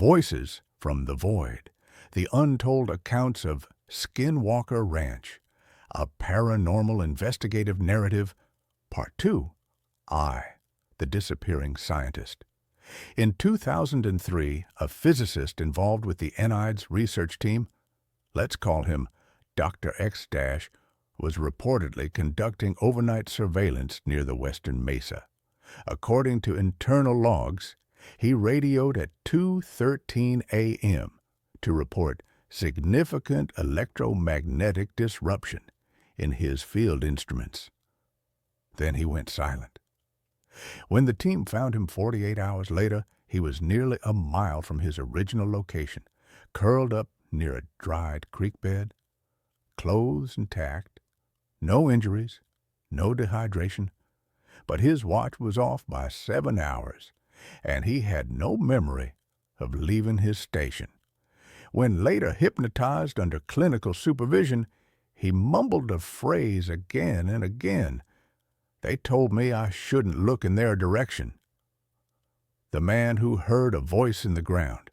Voices from the Void, the untold accounts of Skinwalker Ranch, a paranormal investigative narrative, Part 2, I, the Disappearing Scientist. In 2003, a physicist involved with the NIDE's research team, let's call him Dr. X-, was reportedly conducting overnight surveillance near the Western Mesa. According to internal logs, he radioed at 2:13 a.m. to report significant electromagnetic disruption in his field instruments. Then he went silent. When the team found him 48 hours later, he was nearly a mile from his original location, curled up near a dried creek bed, clothes intact, no injuries, no dehydration, but his watch was off by 7 hours, and he had no memory of leaving his station. When later hypnotized under clinical supervision, he mumbled a phrase again and again. They told me I shouldn't look in their direction. The man who heard a voice in the ground,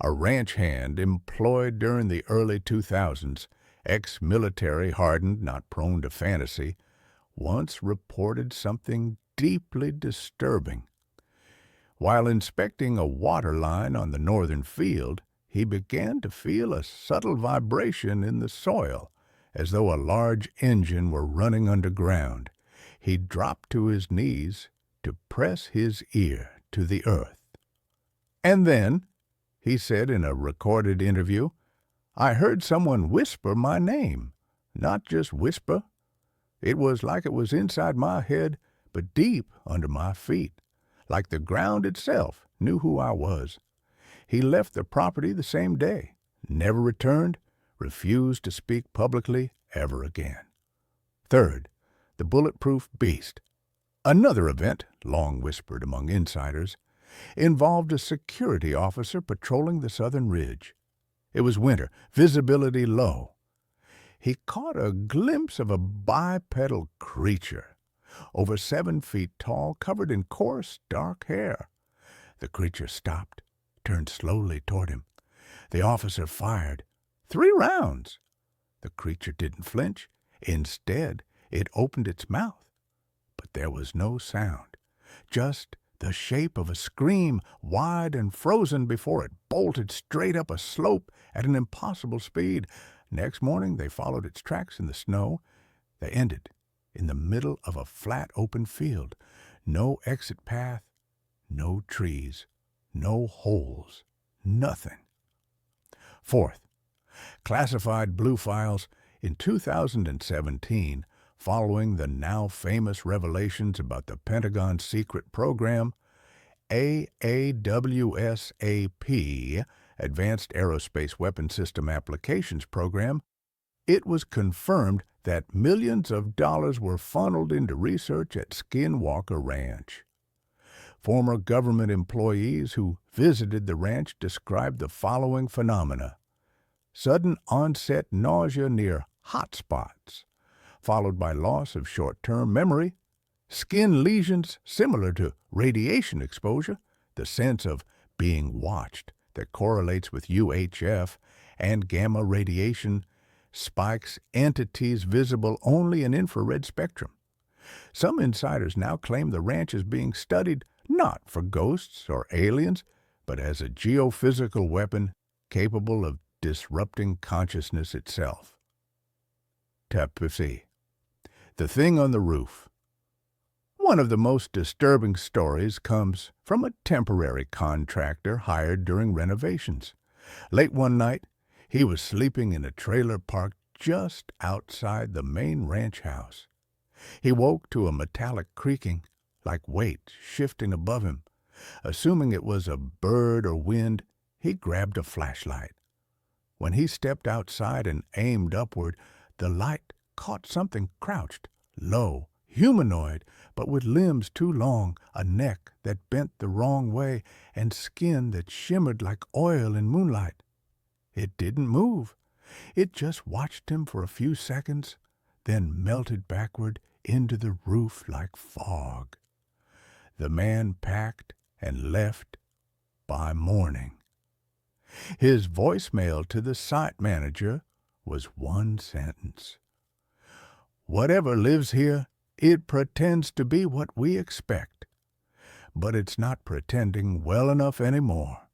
a ranch hand employed during the early 2000s, ex-military, hardened, not prone to fantasy, once reported something deeply disturbing. While inspecting a water line on the northern field, he began to feel a subtle vibration in the soil, as though a large engine were running underground. He dropped to his knees to press his ear to the earth. And then, he said in a recorded interview, I heard someone whisper my name. Not just whisper. It was like it was inside my head, but deep under my feet, like the ground itself knew who I was. He left the property the same day, never returned, refused to speak publicly ever again. Third, the bulletproof beast. Another event, long whispered among insiders, involved a security officer patrolling the southern ridge. It was winter, visibility low. He caught a glimpse of a bipedal creature, over 7 feet tall, covered in coarse, dark hair. The creature stopped, turned slowly toward him. The officer fired 3 rounds. The creature didn't flinch. Instead, it opened its mouth. But there was no sound, just the shape of a scream, wide and frozen before it bolted straight up a slope at an impossible speed. Next morning, they followed its tracks in the snow. They ended in the middle of a flat open field. No exit path, no trees, no holes, nothing. Fourth, classified blue files in 2017, following the now famous revelations about the Pentagon's secret program, AAWSAP, Advanced Aerospace Weapon System Applications Program, it was confirmed that millions of dollars were funneled into research at Skinwalker Ranch. Former government employees who visited the ranch described the following phenomena: sudden onset nausea near hot spots, followed by loss of short-term memory, skin lesions similar to radiation exposure, the sense of being watched that correlates with UHF and gamma radiation, spikes entities visible only in infrared spectrum. Some insiders now claim the ranch is being studied not for ghosts or aliens, but as a geophysical weapon capable of disrupting consciousness itself. Tap C. The Thing on the Roof. One of the most disturbing stories comes from a temporary contractor hired during renovations. Late one night, he was sleeping in a trailer parked just outside the main ranch house. He woke to a metallic creaking, like weight shifting above him. Assuming it was a bird or wind, he grabbed a flashlight. When he stepped outside and aimed upward, the light caught something crouched, low, humanoid, but with limbs too long, a neck that bent the wrong way, and skin that shimmered like oil in moonlight. It didn't move. It just watched him for a few seconds, then melted backward into the roof like fog. The man packed and left by morning. His voicemail to the site manager was one sentence. Whatever lives here, it pretends to be what we expect, but it's not pretending well enough anymore.